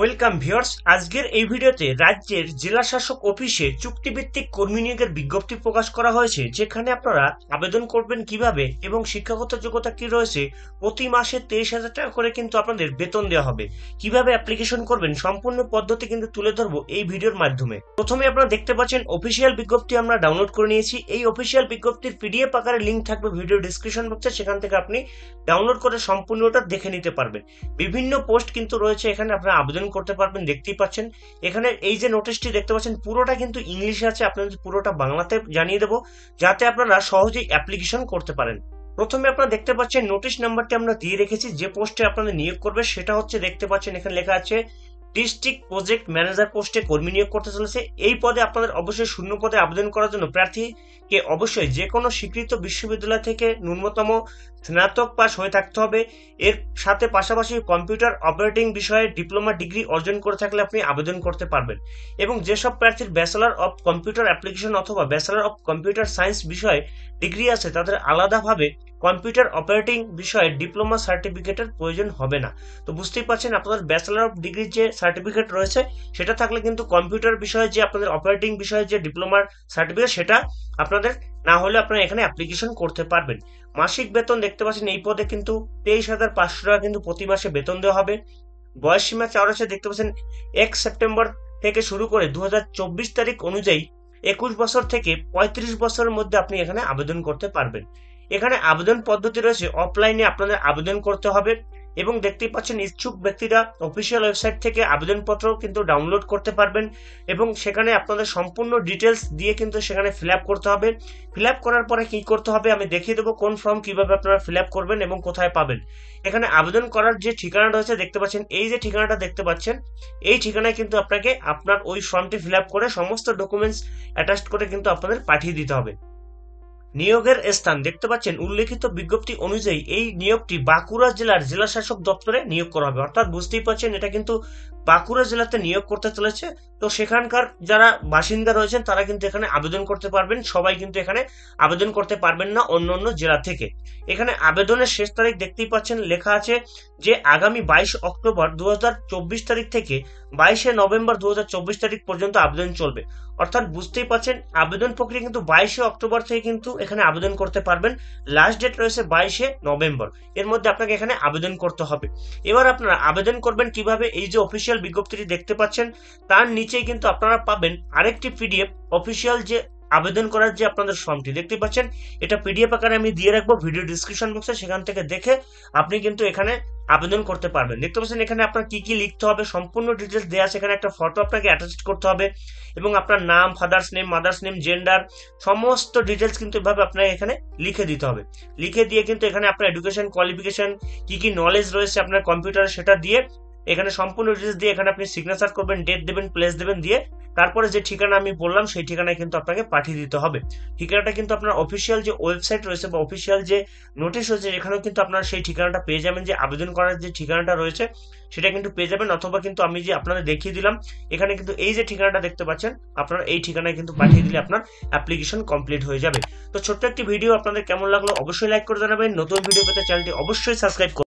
Welcome viewers. আজকের এই ভিডিওতে রাজ্যের জেলা শাসক অফিসে চুক্তিভিত্তিক কর্মী নিয়োগের বিজ্ঞপ্তি প্রকাশ করা হয়েছে, যেখানে আপনারা আবেদন করবেন কিভাবে এবং শিক্ষাগত যোগ্যতা কি রয়েছে। প্রতি মাসে 23,000 টাকা করে কিন্তু আপনাদের বেতন দেওয়া হবে। কিভাবে অ্যাপ্লিকেশন করবেন সম্পূর্ণ পদ্ধতি কিন্তু তুলে ধরবো এই ভিডিওর মাধ্যমে। প্রথমে আপনারা দেখতে পাচ্ছেন অফিসিয়াল বিজ্ঞপ্তি আমরা ডাউনলোড করে নিয়েছি। এই অফিসিয়াল বিজ্ঞপ্তির পিডিএফ আকারে লিঙ্ক থাকবে ভিডিও ডিসক্রিপশন বক্সে, সেখান থেকে আপনি ডাউনলোড করে সম্পূর্ণটা দেখে নিতে পারবেন। বিভিন্ন পোস্ট কিন্তু রয়েছে, এখানে আপনারা আবেদন করতে পারবেন। দেখতেই পাচ্ছেন এখানে এই যে নোটিশটি দেখতে পাচ্ছেন পুরোটা কিন্তু ইংলিশে আছে, আপনাদের পুরোটা বাংলাতে জানিয়ে দেবো যাতে আপনারা সহজেই অ্যাপ্লিকেশন করতে পারেন। প্রথমে আপনারা দেখতে পাচ্ছেন নোটিশ নাম্বারটি আমরা দিয়ে রেখেছি। যে পোস্টে আপনাদের নিয়োগ করবে সেটা হচ্ছে, দেখতে পাচ্ছেন এখানে লেখা আছে ডিস্ট্রিক্ট প্রজেক্ট ম্যানেজার পোস্টে কর্মী নিয়োগ করতে চলেছে। এই পদে আপনাদের অবশ্যই শূন্য পদে আবেদন করার জন্য প্রার্থীকে অবশ্যই যে কোনো স্বীকৃত বিশ্ববিদ্যালয় থেকে ন্যূনতম স্নাতক পাস হয়ে থাকতে হবে। এর সাথে পাশাপাশি কম্পিউটার অপারেটিং বিষয়ে ডিপ্লোমা ডিগ্রি অর্জন করে থাকলে আপনি আবেদন করতে পারবেন। এবং যেসব প্রার্থীর ব্যাচেলর অফ কম্পিউটার অ্যাপ্লিকেশন অথবা ব্যাচেলর অফ কম্পিউটার সায়েন্স বিষয়ে ডিগ্রি আছে, তাদের আলাদাভাবে কম্পিউটার অপারেটিং বিষয়ে ডিপ্লোমা সার্টিফিকেটের প্রয়োজন হবে না। তো বুঝতেই পারছেন আপনাদের ব্যাচেলর অফ ডিগ্রির যে সার্টিফিকেট রয়েছে সেটা থাকলে কিন্তু কম্পিউটার বিষয়ে যে আপনাদের অপারেটিং বিষয়ে যে ডিপ্লোমার সার্টিফিকেট সেটা আপনাদের না হলে আপনারা এখানে অ্যাপ্লিকেশন করতে পারবেন। মাসিক বেতন দেখতে পাচ্ছেন এই পদে কিন্তু 23,500 টাকা কিন্তু প্রতি মাসে বেতন দেওয়া হবে। বয়স সীমা চাওয়া রয়েছে, দেখতে পাচ্ছেন 1 সেপ্টেম্বর থেকে শুরু করে 2024 তারিখ অনুযায়ী 21 বছর থেকে 35 বছরের মধ্যে আপনি এখানে আবেদন করতে পারবেন। এখানে আবেদন পদ্ধতি রয়েছে, অফলাইনে আপনাদের আবেদন করতে হবে এবং দেখতেই পাচ্ছেন ইচ্ছুক ব্যক্তিরা অফিসিয়াল ওয়েবসাইট থেকে আবেদনপত্র কিন্তু ডাউনলোড করতে পারবেন এবং সেখানে আপনাদের সম্পূর্ণ ডিটেলস দিয়ে কিন্তু সেখানে ফিল আপ করতে হবে। ফিল আপ করার পরে কি করতে হবে আমি দেখিয়ে দেবো, কোন ফর্ম কিভাবে আপনারা ফিল আপ করবেন এবং কোথায় পাবেন। এখানে আবেদন করার যে ঠিকানা রয়েছে দেখতে পাচ্ছেন, এই যে ঠিকানাটা দেখতে পাচ্ছেন এই ঠিকানায় কিন্তু আপনাকে আপনার ওই ফর্মটি ফিল আপ করে সমস্ত ডকুমেন্টস অ্যাটাচড করে কিন্তু আপনাদের পাঠিয়ে দিতে হবে। নিয়োগের স্থান দেখতে পাচ্ছেন উল্লেখিত বিজ্ঞপ্তি অনুযায়ী এই নিয়োগটি বাঁকুড়া জেলার জেলা শাসক দপ্তরে নিয়োগ করা হবে। অর্থাৎ বুঝতেই পারছেন এটা কিন্তু বাঁকুড়া জেলাতে নিয়োগ করতে চলেছে। তো সেখানকার যারা বাসিন্দা রয়েছেন তারা কিন্তু এখানে আবেদন করতে পারবেন। সবাই কিন্তু এখানে আবেদন করতে পারবেন না অন্য অন্য জেলা থেকে। এখানে আবেদনের শেষ তারিখ দেখতেই পাচ্ছেন লেখা আছে যে আগামী 22 অক্টোবর 2024 তারিখ থেকে 22 নভেম্বর 2024 তারিখ পর্যন্ত আবেদন চলবে। অর্থাৎ বুঝতেই পারছেন আবেদন প্রক্রিয়া কিন্তু 22 অক্টোবর থেকে কিন্তু এখানে আবেদন করতে পারবেন। লাস্ট ডেট রয়েছে 22 নভেম্বর, এর মধ্যে আপনাকে এখানে আবেদন করতে হবে। এবার আপনারা আবেদন করবেন কিভাবে, এই যে অফিসিয়াল বিজ্ঞপ্তিটি দেখতে পাচ্ছেন তার নিচেই কিন্তু আপনারা পাবেন আরেকটি পিডিএফ অফিসিয়াল যে আবেদন করার যে আপনাদের ফর্মটি দেখতে পাচ্ছেন, এটা পিডিএফ আকারে আমি দিয়ে রাখবো ভিডিও ডিসক্রিপশন বক্সে, সেখান থেকে দেখে আপনি কিন্তু এখানে আবেদন করতে পারবেন। দেখতে পাচ্ছেন এখানে আপনার কি কি লিখতে হবে সম্পূর্ণ ডিটেলস দেওয়া আছে। এখানে একটা ফটো আপনাকে অ্যাটাচ করতে হবে এবং আপনার নাম, father's name, mother's name, gender সমস্ত ডিটেলস কিন্তু এভাবে আপনাকে এখানে লিখে দিতে হবে। লিখে দিয়ে কিন্তু এখানে আপনার এডুকেশন কোয়ালিফিকেশন কি কি নলেজ রয়েছে আপনার কম্পিউটারে সেটা দিয়ে এখানে সম্পূর্ণ ডিটেলস দিয়ে এখানে আপনি সিগনেচার করবেন, ডেট দেবেন, প্লেস দেবেন, দিয়ে তারপরে যে ঠিকানা আমি বললাম সেই ঠিকানায় কিন্তু আপনাকে পাঠিয়ে দিতে হবে। ঠিকানাটা কিন্তু আপনার অফিসিয়াল যে ওয়েবসাইট রয়েছে বা অফিসিয়াল যে নোটিশ রয়েছে এখানেও কিন্তু আপনারা সেই ঠিকানাটা পেয়ে যাবেন। যে আবেদন করার যে ঠিকানাটা রয়েছে সেটা কিন্তু পেয়ে যাবেন, অথবা কিন্তু আমি যে আপনাদের দেখিয়ে দিলাম এখানে কিন্তু এই যে ঠিকানাটা দেখতে পাচ্ছেন আপনারা এই ঠিকানায় কিন্তু পাঠিয়ে দিলে আপনার অ্যাপ্লিকেশন কমপ্লিট হয়ে যাবে। তো ছোট্ট একটি ভিডিও আপনাদের কেমন লাগলো অবশ্যই লাইক করে জানাবেন। নতুন ভিডিও পেতে চ্যানেলটি অবশ্যই সাবস্ক্রাইব করুন।